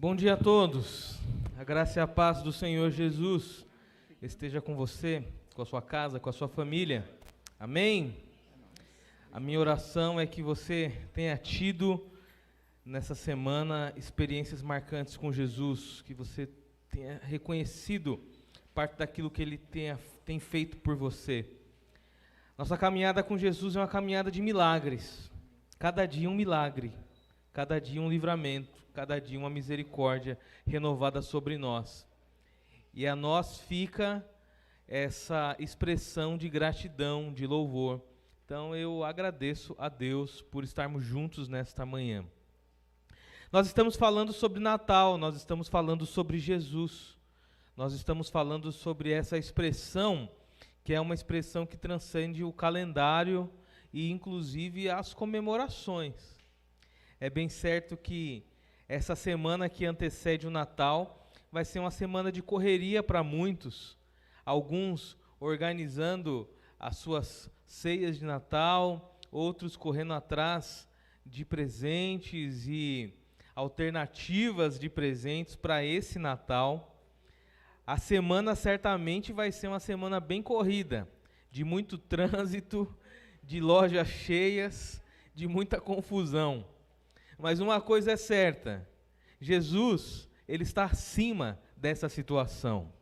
Bom dia a todos. A graça e a paz do Senhor Jesus esteja com você, com a sua casa, com a sua família. Amém? A minha oração é que você tenha tido nessa semana experiências marcantes com Jesus, que você tenha reconhecido parte daquilo que Ele tem feito por você. Nossa caminhada com Jesus é uma caminhada de milagres. Cada dia um milagre, cada dia um livramento, cada dia uma misericórdia renovada sobre nós. E a nós fica essa expressão de gratidão, de louvor. Então eu agradeço a Deus por estarmos juntos nesta manhã. Nós estamos falando sobre Natal, nós estamos falando sobre Jesus. Nós estamos falando sobre essa expressão, que é uma expressão que transcende o calendário e inclusive as comemorações. É bem certo que essa semana que antecede o Natal vai ser uma semana de correria para muitos, alguns organizando as suas ceias de Natal, outros correndo atrás de presentes e alternativas de presentes para esse Natal. A semana certamente vai ser uma semana bem corrida, de muito trânsito, de lojas cheias, de muita confusão. Mas uma coisa é certa, Jesus, Ele está acima dessa situação.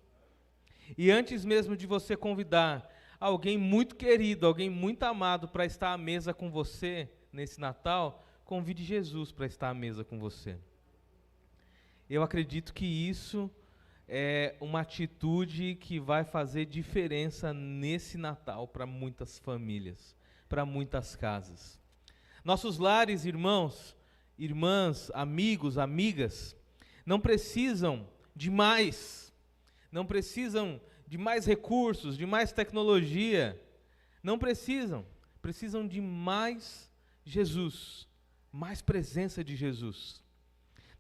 E antes mesmo de você convidar alguém muito querido, alguém muito amado para estar à mesa com você nesse Natal, convide Jesus para estar à mesa com você. Eu acredito que isso é uma atitude que vai fazer diferença nesse Natal para muitas famílias, para muitas casas. Nossos lares, irmãos, irmãs, amigos, amigas, não precisam de mais, não precisam de mais recursos, de mais tecnologia, não precisam de mais Jesus, mais presença de Jesus.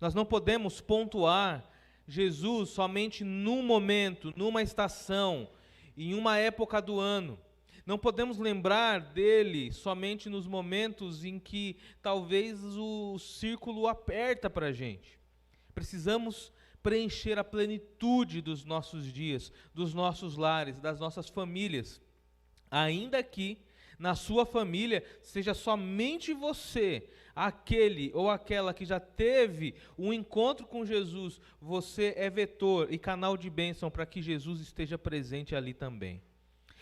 Nós não podemos pontuar Jesus somente num momento, numa estação, em uma época do ano. Não podemos lembrar dele somente nos momentos em que talvez o círculo aperta para a gente. Precisamos preencher a plenitude dos nossos dias, dos nossos lares, das nossas famílias. Ainda que na sua família seja somente você, aquele ou aquela que já teve um encontro com Jesus, você é vetor e canal de bênção para que Jesus esteja presente ali também.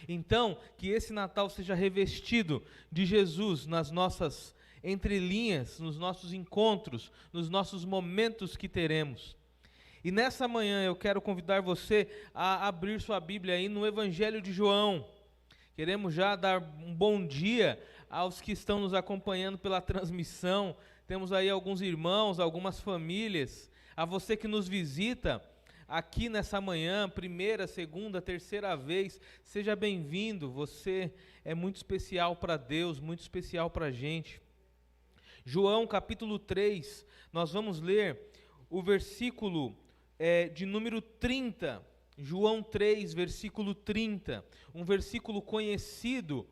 Então, que esse Natal seja revestido de Jesus nas nossas entrelinhas, nos nossos encontros, nos nossos momentos que teremos. E nessa manhã eu quero convidar você a abrir sua Bíblia aí no Evangelho de João. Queremos já dar um bom dia aos que estão nos acompanhando pela transmissão. Temos aí alguns irmãos, algumas famílias. A você que nos visita aqui nessa manhã, primeira, segunda, terceira vez, seja bem-vindo. Você é muito especial para Deus, muito especial para a gente. João capítulo 3, nós vamos ler o versículo de número 30. João 3, versículo 30, um versículo conhecido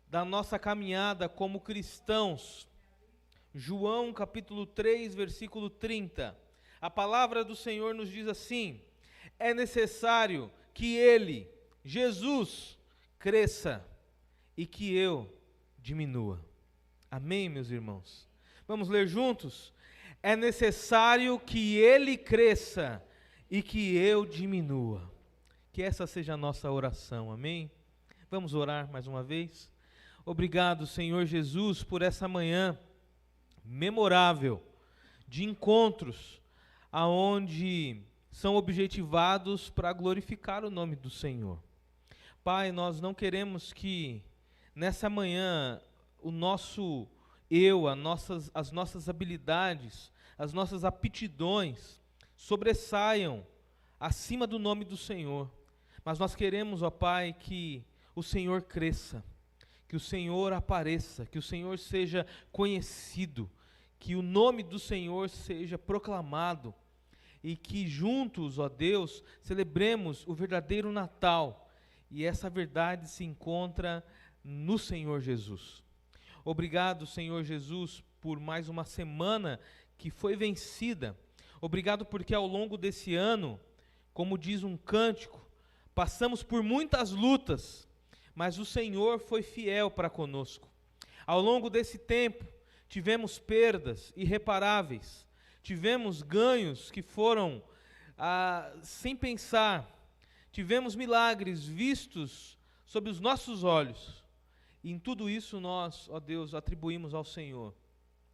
da nossa caminhada como cristãos. João capítulo 3, versículo 30. A palavra do Senhor nos diz assim: é necessário que Ele, Jesus, cresça e que eu diminua. Amém, meus irmãos? Vamos ler juntos? É necessário que Ele cresça e que eu diminua. Que essa seja a nossa oração, amém? Vamos orar mais uma vez? Obrigado, Senhor Jesus, por essa manhã memorável de encontros aonde são objetivados para glorificar o nome do Senhor. Pai, nós não queremos que nessa manhã o nosso eu, as nossas habilidades, as nossas aptidões sobressaiam acima do nome do Senhor. Mas nós queremos, ó Pai, que o Senhor cresça, que o Senhor apareça, que o Senhor seja conhecido, que o nome do Senhor seja proclamado, e que juntos, ó Deus, celebremos o verdadeiro Natal, e essa verdade se encontra no Senhor Jesus. Obrigado, Senhor Jesus, por mais uma semana que foi vencida. Obrigado porque ao longo desse ano, como diz um cântico, passamos por muitas lutas, mas o Senhor foi fiel para conosco. Ao longo desse tempo, tivemos perdas irreparáveis, tivemos ganhos que foram sem pensar, tivemos milagres vistos sob os nossos olhos. E em tudo isso nós, ó Deus, atribuímos ao Senhor.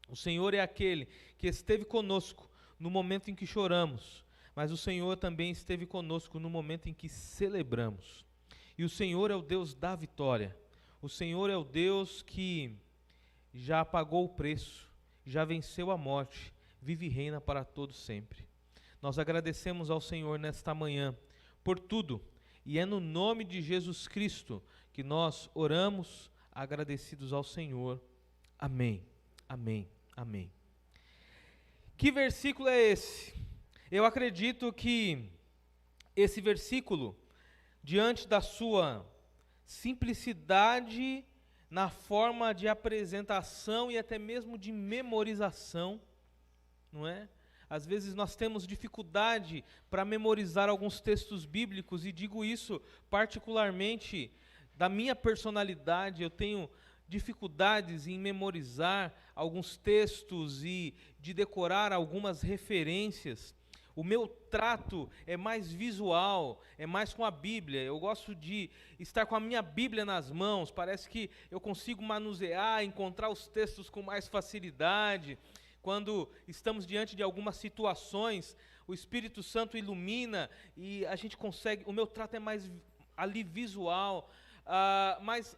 O Senhor é aquele que esteve conosco no momento em que choramos, mas o Senhor também esteve conosco no momento em que celebramos. E o Senhor é o Deus da vitória. O Senhor é o Deus que já pagou o preço, já venceu a morte, vive e reina para todos sempre. Nós agradecemos ao Senhor nesta manhã por tudo, e é no nome de Jesus Cristo que nós oramos, agradecidos ao Senhor. Amém, amém, amém. Que versículo é esse? Eu acredito que esse versículo, diante da sua simplicidade na forma de apresentação e até mesmo de memorização, não é? Às vezes nós temos dificuldade para memorizar alguns textos bíblicos, e digo isso particularmente da minha personalidade. Eu tenho dificuldades em memorizar alguns textos e de decorar algumas referências. O meu trato é mais visual, é mais com a Bíblia. Eu gosto de estar com a minha Bíblia nas mãos, parece que eu consigo manusear, encontrar os textos com mais facilidade. Quando estamos diante de algumas situações, o Espírito Santo ilumina e a gente consegue. O meu trato é mais ali visual, mas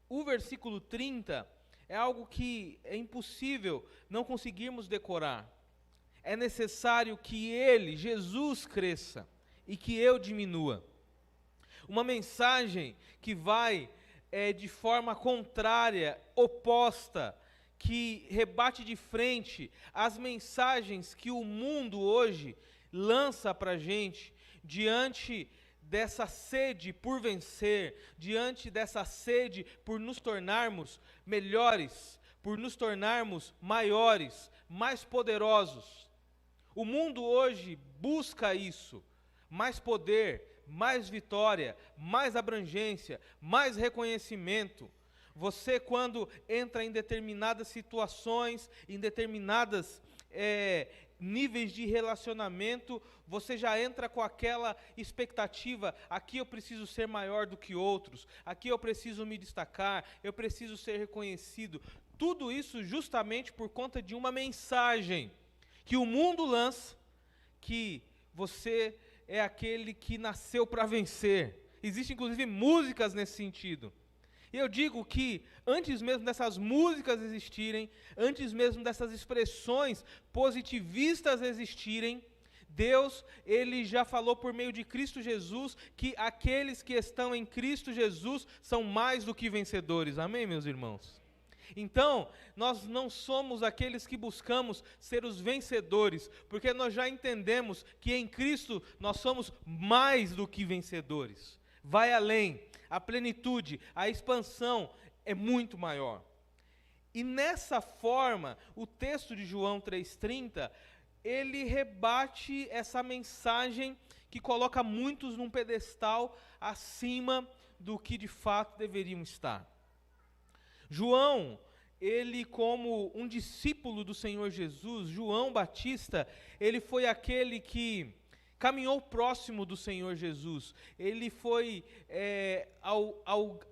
o versículo 30 é algo que é impossível não conseguirmos decorar. É necessário que Ele, Jesus, cresça e que eu diminua. Uma mensagem que vai de forma contrária, oposta, que rebate de frente as mensagens que o mundo hoje lança para a gente, diante dessa sede por vencer, diante dessa sede por nos tornarmos melhores, por nos tornarmos maiores, mais poderosos. O mundo hoje busca isso, mais poder, mais vitória, mais abrangência, mais reconhecimento. Você, quando entra em determinadas situações, em determinadas níveis de relacionamento, você já entra com aquela expectativa: aqui eu preciso ser maior do que outros, aqui eu preciso me destacar, eu preciso ser reconhecido. Tudo isso justamente por conta de uma mensagem que o mundo lança, que você é aquele que nasceu para vencer. Existem inclusive músicas nesse sentido. E eu digo que antes mesmo dessas músicas existirem, antes mesmo dessas expressões positivistas existirem, Deus, Ele já falou por meio de Cristo Jesus que aqueles que estão em Cristo Jesus são mais do que vencedores. Amém, meus irmãos? Então, nós não somos aqueles que buscamos ser os vencedores, porque nós já entendemos que em Cristo nós somos mais do que vencedores. Vai além, a plenitude, a expansão é muito maior. E nessa forma, o texto de João 3,30, ele rebate essa mensagem que coloca muitos num pedestal acima do que de fato deveriam estar. João, ele como um discípulo do Senhor Jesus, João Batista, ele foi aquele que caminhou próximo do Senhor Jesus. Ele foi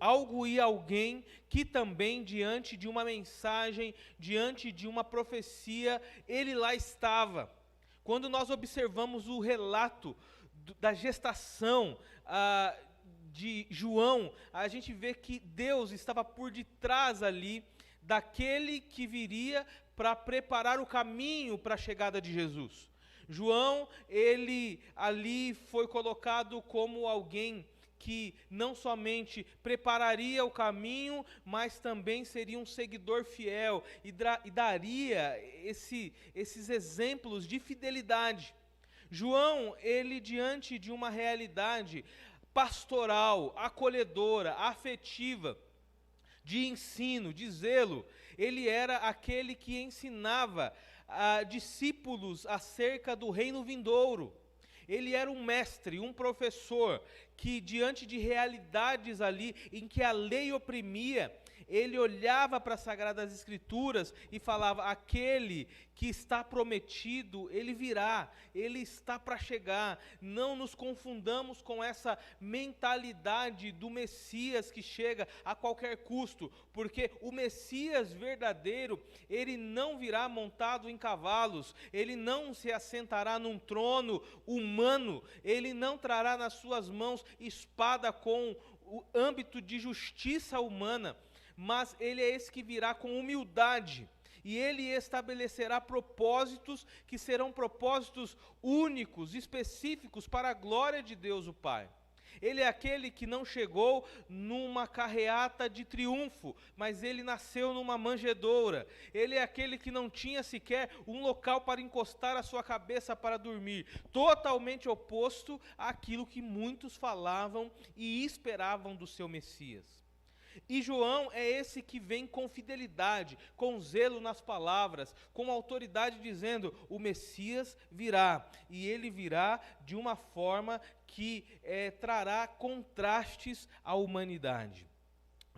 algo e alguém que também, diante de uma mensagem, diante de uma profecia, ele lá estava. Quando nós observamos o relato da gestação de João, a gente vê que Deus estava por detrás ali daquele que viria para preparar o caminho para a chegada de Jesus. João, ele ali foi colocado como alguém que não somente prepararia o caminho, mas também seria um seguidor fiel e daria esses exemplos de fidelidade. João, ele diante de uma realidade pastoral, acolhedora, afetiva, de ensino, de zelo, ele era aquele que ensinava discípulos acerca do reino vindouro. Ele era um mestre, um professor, que diante de realidades ali em que a lei oprimia, ele olhava para as Sagradas Escrituras e falava: aquele que está prometido, ele virá, ele está para chegar. Não nos confundamos com essa mentalidade do Messias que chega a qualquer custo, porque o Messias verdadeiro, ele não virá montado em cavalos, ele não se assentará num trono humano, ele não trará nas suas mãos espada com o âmbito de justiça humana, mas ele é esse que virá com humildade, e ele estabelecerá propósitos que serão propósitos únicos, específicos para a glória de Deus o Pai. Ele é aquele que não chegou numa carreata de triunfo, mas ele nasceu numa manjedoura. Ele é aquele que não tinha sequer um local para encostar a sua cabeça para dormir. Totalmente oposto àquilo que muitos falavam e esperavam do seu Messias. E João é esse que vem com fidelidade, com zelo nas palavras, com autoridade dizendo: o Messias virá, e ele virá de uma forma que trará contrastes à humanidade.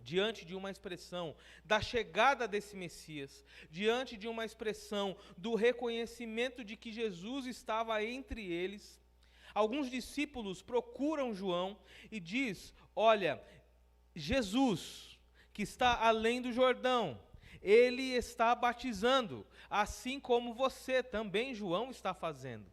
Diante de uma expressão da chegada desse Messias, diante de uma expressão do reconhecimento de que Jesus estava entre eles, alguns discípulos procuram João e diz: olha, Jesus, que está além do Jordão, ele está batizando, assim como você também, João, está fazendo.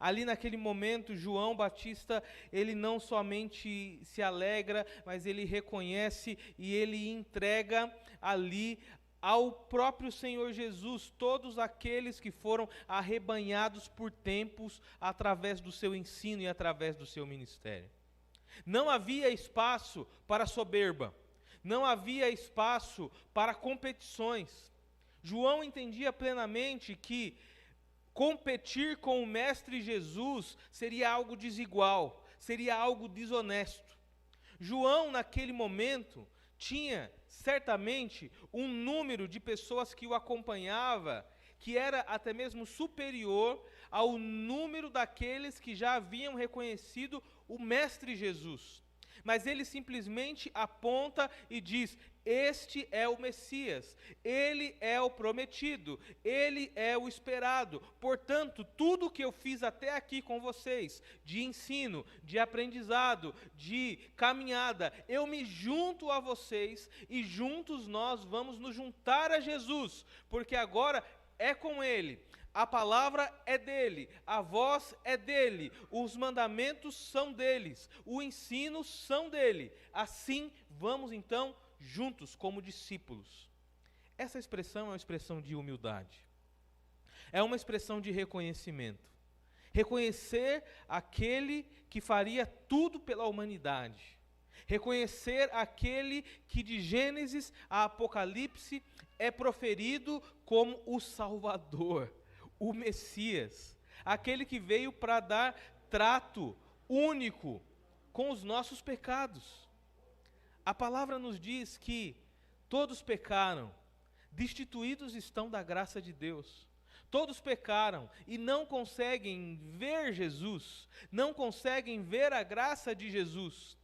Ali naquele momento, João Batista, ele não somente se alegra, mas ele reconhece e ele entrega ali ao próprio Senhor Jesus todos aqueles que foram arrebanhados por tempos através do seu ensino e através do seu ministério. Não havia espaço para soberba, não havia espaço para competições. João entendia plenamente que competir com o Mestre Jesus seria algo desigual, seria algo desonesto. João, naquele momento, tinha certamente um número de pessoas que o acompanhava, que era até mesmo superior ao número daqueles que já haviam reconhecido o Mestre Jesus. Mas ele simplesmente aponta e diz: este é o Messias, ele é o prometido, ele é o esperado. Portanto, tudo o que eu fiz até aqui com vocês, de ensino, de aprendizado, de caminhada, eu me junto a vocês e juntos nós vamos nos juntar a Jesus, porque agora é com ele. A palavra é dele, a voz é dele, os mandamentos são deles, o ensino são dele. Assim, vamos então juntos como discípulos. Essa expressão é uma expressão de humildade. É uma expressão de reconhecimento. Reconhecer aquele que faria tudo pela humanidade. Reconhecer aquele que de Gênesis a Apocalipse é proferido como o Salvador, o Messias, aquele que veio para dar trato único com os nossos pecados. A palavra nos diz que todos pecaram, destituídos estão da graça de Deus. Todos pecaram e não conseguem ver Jesus, não conseguem ver a graça de Jesus.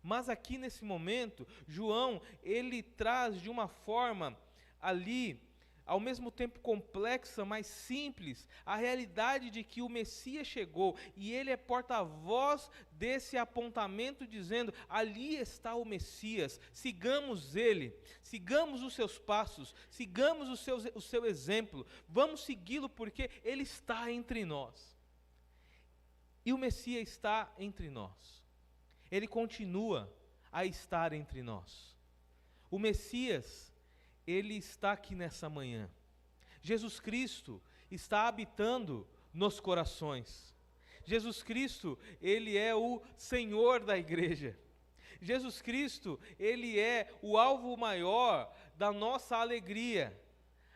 Mas aqui nesse momento, João, ele traz de uma forma ali, ao mesmo tempo complexa, mas simples, a realidade de que o Messias chegou, e ele é porta-voz desse apontamento, dizendo: ali está o Messias, sigamos ele, sigamos os seus passos, sigamos o seu exemplo, vamos segui-lo porque ele está entre nós. E o Messias está entre nós, ele continua a estar entre nós. O Messias, ele está aqui nessa manhã. Jesus Cristo está habitando nos corações. Jesus Cristo, ele é o Senhor da igreja. Jesus Cristo, ele é o alvo maior da nossa alegria.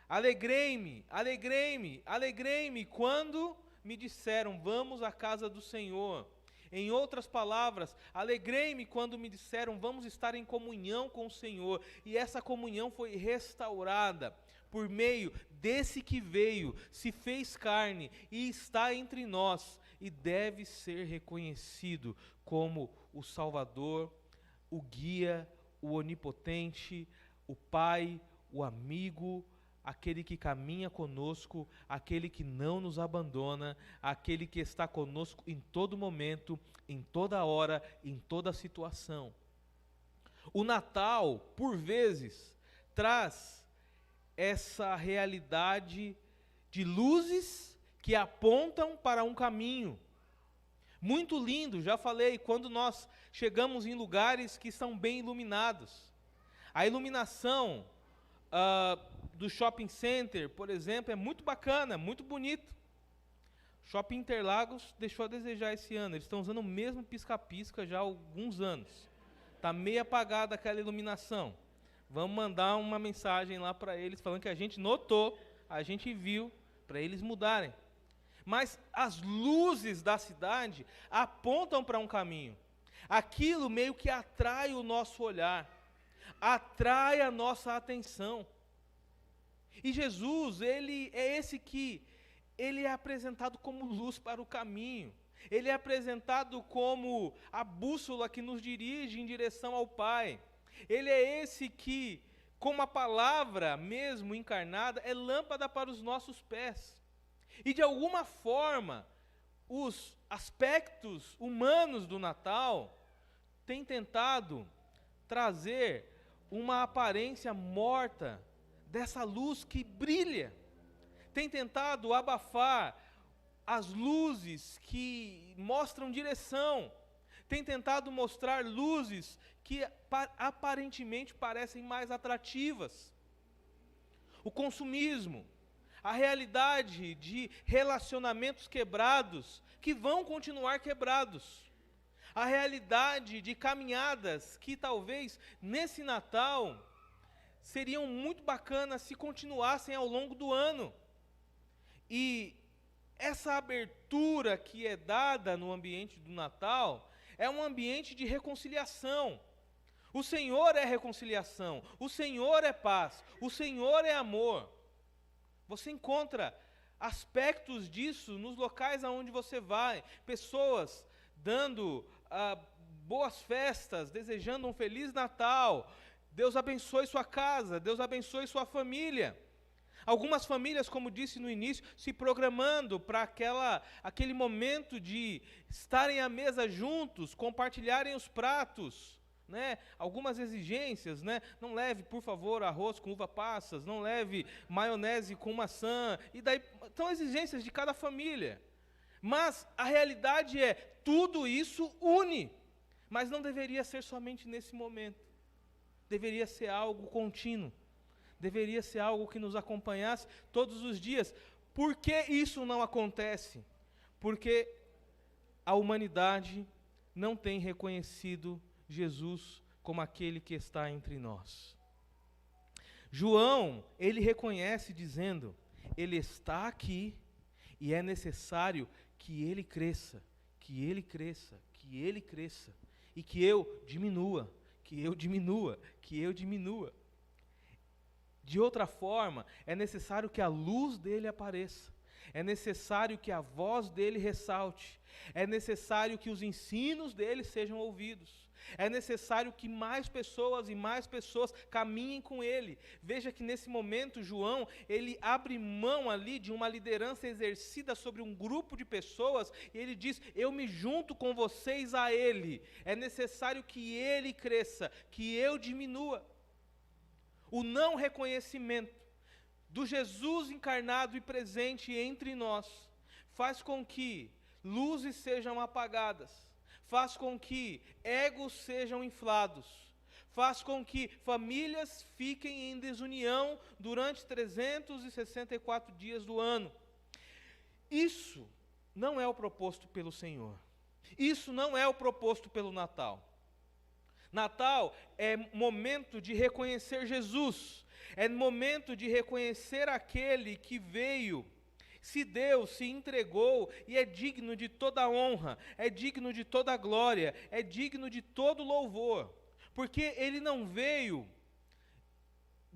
Alegrei-me, alegrei-me, alegrei-me quando me disseram: vamos à casa do Senhor. Em outras palavras, alegrei-me quando me disseram: vamos estar em comunhão com o Senhor. E essa comunhão foi restaurada. por meio desse que veio, se fez carne e está entre nós, e deve ser reconhecido como o Salvador, o guia, o onipotente, o Pai, o amigo, aquele que caminha conosco, aquele que não nos abandona, aquele que está conosco em todo momento, em toda hora, em toda situação. O Natal, por vezes, traz essa realidade de luzes que apontam para um caminho. Muito lindo, já falei, quando nós chegamos em lugares que estão bem iluminados. A iluminação do shopping center, por exemplo, é muito bacana, muito bonito. Shopping Interlagos deixou a desejar esse ano. Eles estão usando o mesmo pisca-pisca já há alguns anos. Está meio apagada aquela iluminação. Vamos mandar uma mensagem lá para eles, falando que a gente notou, a gente viu, para eles mudarem. Mas as luzes da cidade apontam para um caminho. Aquilo meio que atrai o nosso olhar, atrai a nossa atenção. E Jesus, ele é esse que, ele é apresentado como luz para o caminho. Ele é apresentado como a bússola que nos dirige em direção ao Pai. Ele é esse que, como a palavra mesmo encarnada, é lâmpada para os nossos pés. E de alguma forma, os aspectos humanos do Natal têm tentado trazer uma aparência morta dessa luz que brilha. Tem tentado abafar as luzes que mostram direção. Tem tentado mostrar luzes que aparentemente parecem mais atrativas. O consumismo, a realidade de relacionamentos quebrados, que vão continuar quebrados. A realidade de caminhadas que talvez nesse Natal seriam muito bacanas se continuassem ao longo do ano. E essa abertura que é dada no ambiente do Natal é um ambiente de reconciliação. O Senhor é reconciliação, o Senhor é paz, o Senhor é amor. Você encontra aspectos disso nos locais aonde você vai, pessoas dando boas festas, desejando um Feliz Natal. Deus abençoe sua casa, Deus abençoe sua família. Algumas famílias, como disse no início, se programando para aquele momento de estarem à mesa juntos, compartilharem os pratos, né? Algumas exigências, né? Não leve, por favor, arroz com uva passas, não leve maionese com maçã, e daí são exigências de cada família. Mas a realidade é, tudo isso une, mas não deveria ser somente nesse momento. Deveria ser algo contínuo. Deveria ser algo que nos acompanhasse todos os dias. Por que isso não acontece? Porque a humanidade não tem reconhecido Jesus como aquele que está entre nós. João, ele reconhece dizendo, ele está aqui e é necessário que ele cresça, que ele cresça, que ele cresça, e que eu diminua, que eu diminua, que eu diminua. De outra forma, é necessário que a luz dele apareça, é necessário que a voz dele ressalte, é necessário que os ensinos dele sejam ouvidos, é necessário que mais pessoas e mais pessoas caminhem com ele. Veja que nesse momento João, ele abre mão ali de uma liderança exercida sobre um grupo de pessoas, e ele diz, eu me junto com vocês a ele, é necessário que ele cresça, que eu diminua. O não reconhecimento do Jesus encarnado e presente entre nós faz com que luzes sejam apagadas, faz com que egos sejam inflados, faz com que famílias fiquem em desunião durante 364 dias do ano. Isso não é o proposto pelo Senhor. Isso não é o proposto pelo Natal. Natal é momento de reconhecer Jesus, é momento de reconhecer aquele que veio, se deu, se entregou e é digno de toda honra, é digno de toda glória, é digno de todo louvor, porque ele não veio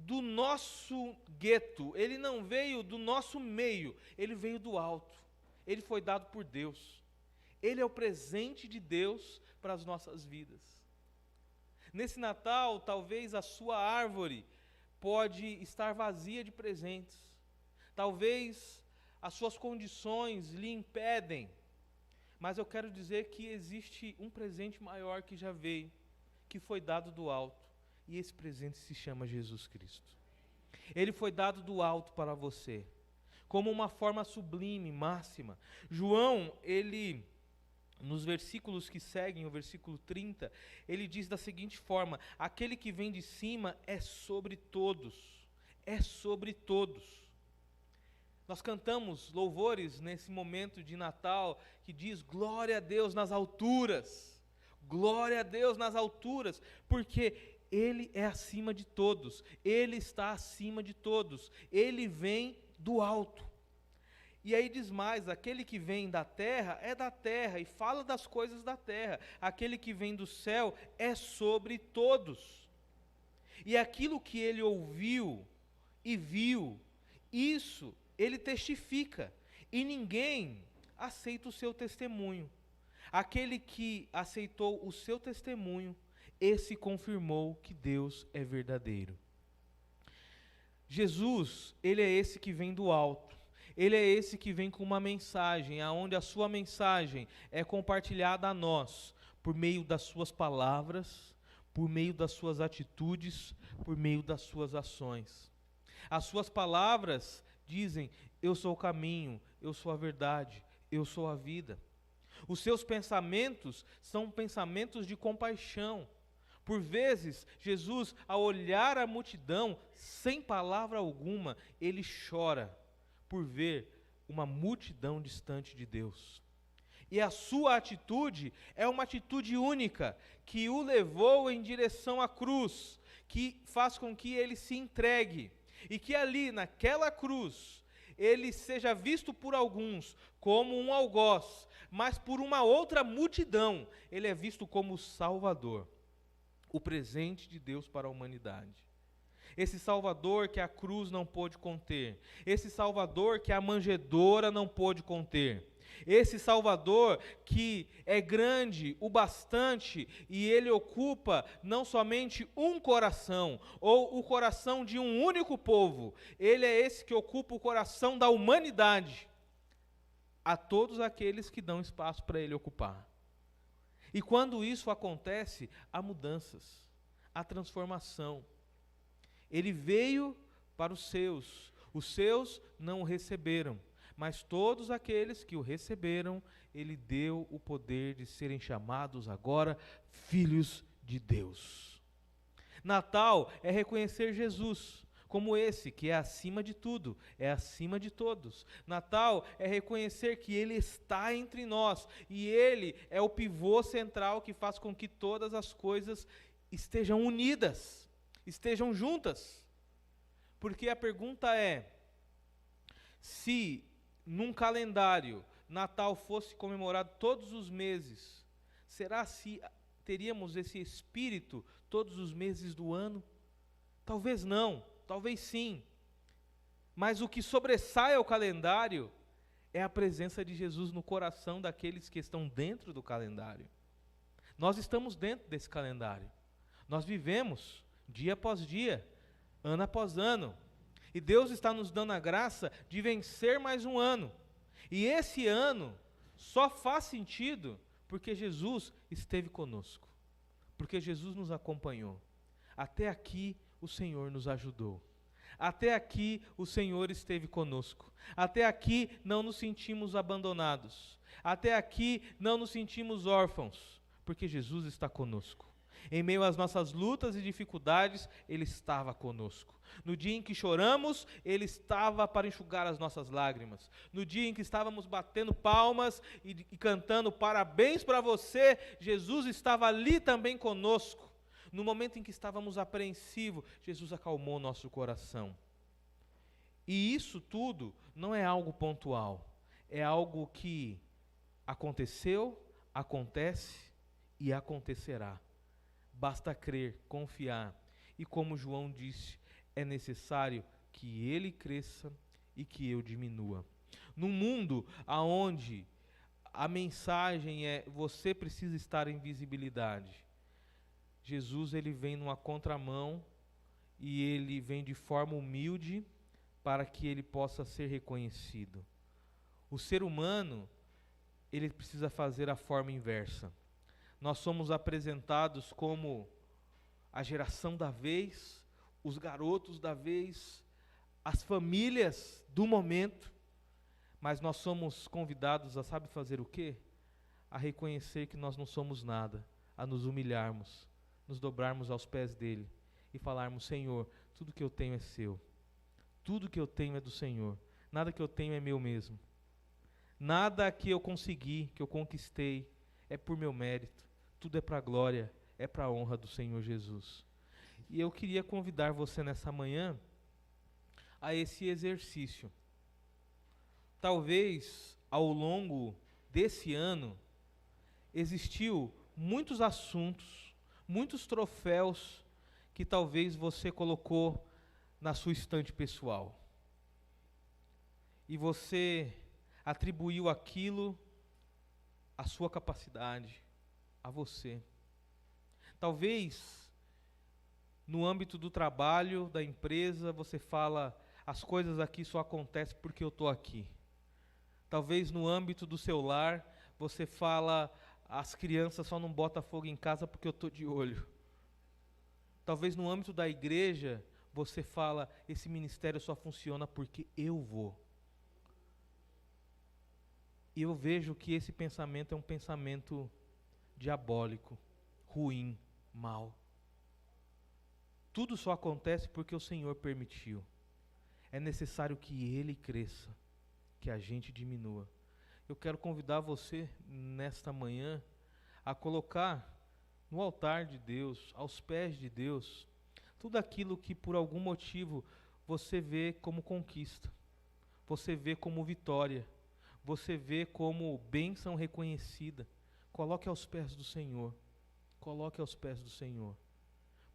do nosso gueto, ele não veio do nosso meio, ele veio do alto. Ele foi dado por Deus. Ele é o presente de Deus para as nossas vidas. Nesse Natal, talvez a sua árvore pode estar vazia de presentes. Talvez as suas condições lhe impedem. Mas eu quero dizer que existe um presente maior que já veio, que foi dado do alto. E esse presente se chama Jesus Cristo. Ele foi dado do alto para você, como uma forma sublime, máxima. João, ele, nos versículos que seguem, o versículo 30, ele diz da seguinte forma: aquele que vem de cima é sobre todos, é sobre todos. Nós cantamos louvores nesse momento de Natal que diz glória a Deus nas alturas, glória a Deus nas alturas, porque Ele é acima de todos, Ele está acima de todos, Ele vem do alto. E aí diz mais: aquele que vem da terra é da terra e fala das coisas da terra, aquele que vem do céu é sobre todos. E aquilo que ele ouviu e viu, isso ele testifica, e ninguém aceita o seu testemunho. Aquele que aceitou o seu testemunho, esse confirmou que Deus é verdadeiro. Jesus, ele é esse que vem do alto. Ele é esse que vem com uma mensagem, aonde a sua mensagem é compartilhada a nós, por meio das suas palavras, por meio das suas atitudes, por meio das suas ações. As suas palavras dizem: eu sou o caminho, eu sou a verdade, eu sou a vida. Os seus pensamentos são pensamentos de compaixão. Por vezes, Jesus, ao olhar a multidão, sem palavra alguma, ele chora por ver uma multidão distante de Deus. E a sua atitude é uma atitude única, que o levou em direção à cruz, que faz com que ele se entregue, e que ali, naquela cruz, ele seja visto por alguns como um algoz, mas por uma outra multidão, ele é visto como o Salvador, o presente de Deus para a humanidade. Esse Salvador que a cruz não pôde conter, esse Salvador que a manjedoura não pôde conter, esse Salvador que é grande o bastante e ele ocupa não somente um coração, ou o coração de um único povo, ele é esse que ocupa o coração da humanidade, a todos aqueles que dão espaço para ele ocupar. E quando isso acontece, há mudanças, há transformação. Ele veio para os seus não o receberam, mas todos aqueles que o receberam, ele deu o poder de serem chamados agora filhos de Deus. Natal é reconhecer Jesus como esse que é acima de tudo, é acima de todos. Natal é reconhecer que Ele está entre nós e Ele é o pivô central que faz com que todas as coisas estejam unidas, estejam juntas. Porque a pergunta é: se num calendário Natal fosse comemorado todos os meses, será se teríamos esse espírito todos os meses do ano? Talvez não, talvez sim. Mas o que sobressai ao calendário é a presença de Jesus no coração daqueles que estão dentro do calendário. Nós estamos dentro desse calendário. Nós vivemos dia após dia, ano após ano. E Deus está nos dando a graça de vencer mais um ano. E esse ano só faz sentido porque Jesus esteve conosco. Porque Jesus nos acompanhou. Até aqui o Senhor nos ajudou. Até aqui o Senhor esteve conosco. Até aqui não nos sentimos abandonados. Até aqui não nos sentimos órfãos. Porque Jesus está conosco. Em meio às nossas lutas e dificuldades, Ele estava conosco. No dia em que choramos, Ele estava para enxugar as nossas lágrimas. No dia em que estávamos batendo palmas e cantando parabéns para você, Jesus estava ali também conosco. No momento em que estávamos apreensivos, Jesus acalmou nosso coração. E isso tudo não é algo pontual, é algo que aconteceu, acontece e acontecerá. Basta crer, confiar. E como João disse, é necessário que Ele cresça e que eu diminua. Num mundo onde a mensagem é: você precisa estar em visibilidade, Jesus, ele vem numa contramão e ele vem de forma humilde para que ele possa ser reconhecido. O ser humano, ele precisa fazer a forma inversa. Nós somos apresentados como a geração da vez, os garotos da vez, as famílias do momento, mas nós somos convidados a, sabe fazer o quê? A reconhecer que nós não somos nada, a nos humilharmos, nos dobrarmos aos pés dele e falarmos: Senhor, tudo que eu tenho é seu, tudo que eu tenho é do Senhor, nada que eu tenho é meu mesmo, nada que eu consegui, que eu conquistei, é por meu mérito, tudo é para a glória, é para a honra do Senhor Jesus. E eu queria convidar você nessa manhã a esse exercício. Talvez ao longo desse ano existiu muitos assuntos, muitos troféus que talvez você colocou na sua estante pessoal. E você atribuiu aquilo à sua capacidade, a você. Talvez no âmbito do trabalho, da empresa, você fala: as coisas aqui só acontecem porque eu estou aqui. Talvez no âmbito do seu lar, você fala: as crianças só não botam fogo em casa porque eu estou de olho. Talvez no âmbito da igreja, você fala: esse ministério só funciona porque eu vou. E eu vejo que esse pensamento é um pensamento diabólico, ruim, mau. Tudo só acontece porque o Senhor permitiu. É necessário que Ele cresça, que a gente diminua. Eu quero convidar você nesta manhã a colocar no altar de Deus, aos pés de Deus, tudo aquilo que por algum motivo você vê como conquista, você vê como vitória, você vê como bênção reconhecida. Coloque aos pés do Senhor, coloque aos pés do Senhor,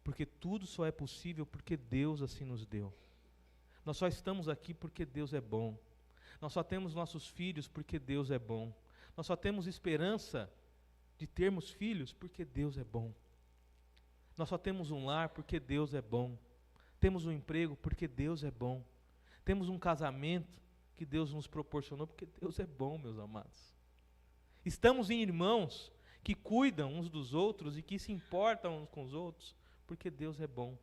porque tudo só é possível porque Deus assim nos deu. Nós só estamos aqui porque Deus é bom. Nós só temos nossos filhos porque Deus é bom. Nós só temos esperança de termos filhos porque Deus é bom. Nós só temos um lar porque Deus é bom. Temos um emprego porque Deus é bom. Temos um casamento que Deus nos proporcionou porque Deus é bom, meus amados. Estamos em irmãos que cuidam uns dos outros e que se importam uns com os outros porque Deus é bom.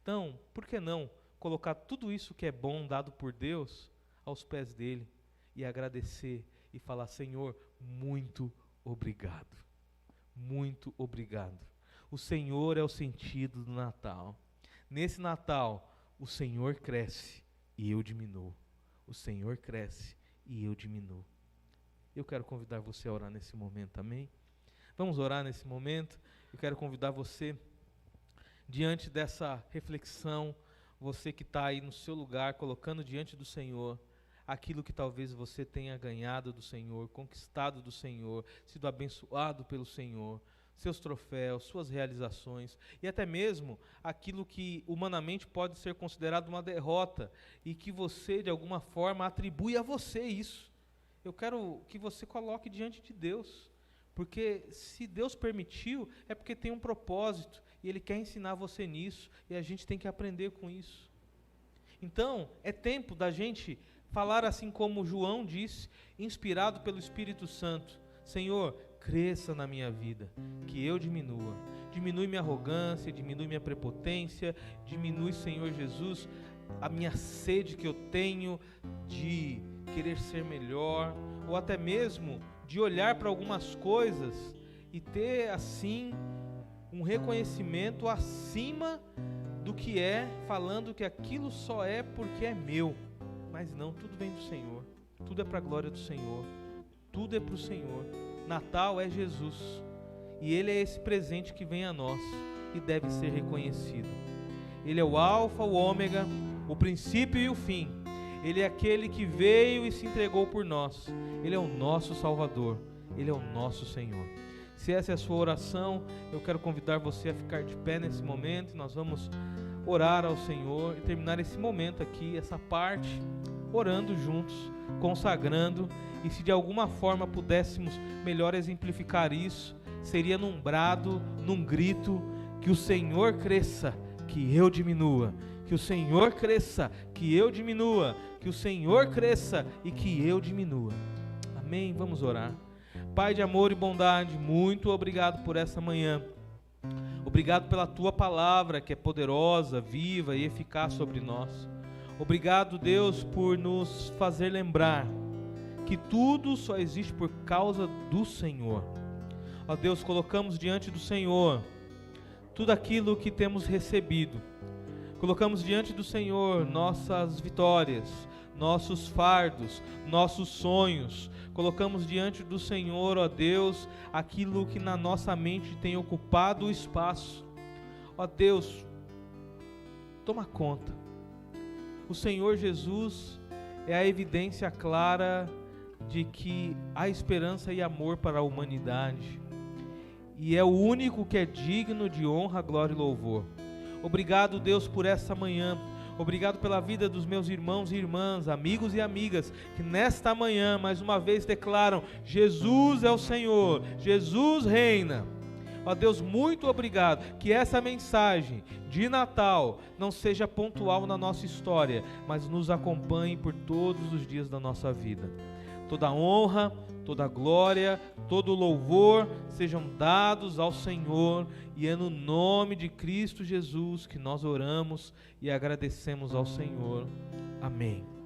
Então, por que não colocar tudo isso que é bom dado por Deus aos pés dele e agradecer e falar: Senhor, muito obrigado, muito obrigado. O Senhor é o sentido do Natal. Nesse Natal, o Senhor cresce e eu diminuo. O Senhor cresce e eu diminuo. Eu quero convidar você a orar nesse momento, amém? Vamos orar nesse momento. Eu quero convidar você, diante dessa reflexão, você que está aí no seu lugar, colocando diante do Senhor aquilo que talvez você tenha ganhado do Senhor, conquistado do Senhor, sido abençoado pelo Senhor, seus troféus, suas realizações, e até mesmo aquilo que humanamente pode ser considerado uma derrota, e que você de alguma forma atribui a você isso. Eu quero que você coloque diante de Deus, porque se Deus permitiu, é porque tem um propósito, e Ele quer ensinar você nisso, e a gente tem que aprender com isso. Então, é tempo da gente falar assim como João disse, inspirado pelo Espírito Santo: Senhor, cresça na minha vida, que eu diminua. Diminui minha arrogância, diminui minha prepotência, diminui, Senhor Jesus, a minha sede que eu tenho de querer ser melhor, ou até mesmo de olhar para algumas coisas e ter assim um reconhecimento acima do que é, falando que aquilo só é porque é meu. Mas não, tudo vem do Senhor, tudo é para a glória do Senhor, tudo é para o Senhor. Natal é Jesus, e Ele é esse presente que vem a nós e deve ser reconhecido. Ele é o alfa, o ômega, o princípio e o fim. Ele é aquele que veio e se entregou por nós. Ele é o nosso Salvador, Ele é o nosso Senhor. Se essa é a sua oração, eu quero convidar você a ficar de pé nesse momento, e nós vamos orar ao Senhor e terminar esse momento aqui, essa parte, orando juntos, consagrando, e se de alguma forma pudéssemos melhor exemplificar isso, seria num brado, num grito: que o Senhor cresça, que eu diminua, que o Senhor cresça, que eu diminua, que o Senhor cresça e que eu diminua. Amém? Vamos orar. Pai de amor e bondade, muito obrigado por essa manhã. Obrigado pela Tua palavra, que é poderosa, viva e eficaz sobre nós. Obrigado, Deus, por nos fazer lembrar que tudo só existe por causa do Senhor. Ó Deus, colocamos diante do Senhor tudo aquilo que temos recebido. Colocamos diante do Senhor nossas vitórias, nossos fardos, nossos sonhos. Colocamos diante do Senhor, ó Deus, aquilo que na nossa mente tem ocupado o espaço. Ó Deus, toma conta. O Senhor Jesus é a evidência clara de que há esperança e amor para a humanidade. E é o único que é digno de honra, glória e louvor. Obrigado, Deus, por essa manhã. Obrigado pela vida dos meus irmãos e irmãs, amigos e amigas, que nesta manhã, mais uma vez, declaram: Jesus é o Senhor, Jesus reina. Ó Deus, muito obrigado, que essa mensagem de Natal não seja pontual na nossa história, mas nos acompanhe por todos os dias da nossa vida. Toda honra, toda glória, todo louvor sejam dados ao Senhor, e é no nome de Cristo Jesus que nós oramos e agradecemos ao Senhor. Amém.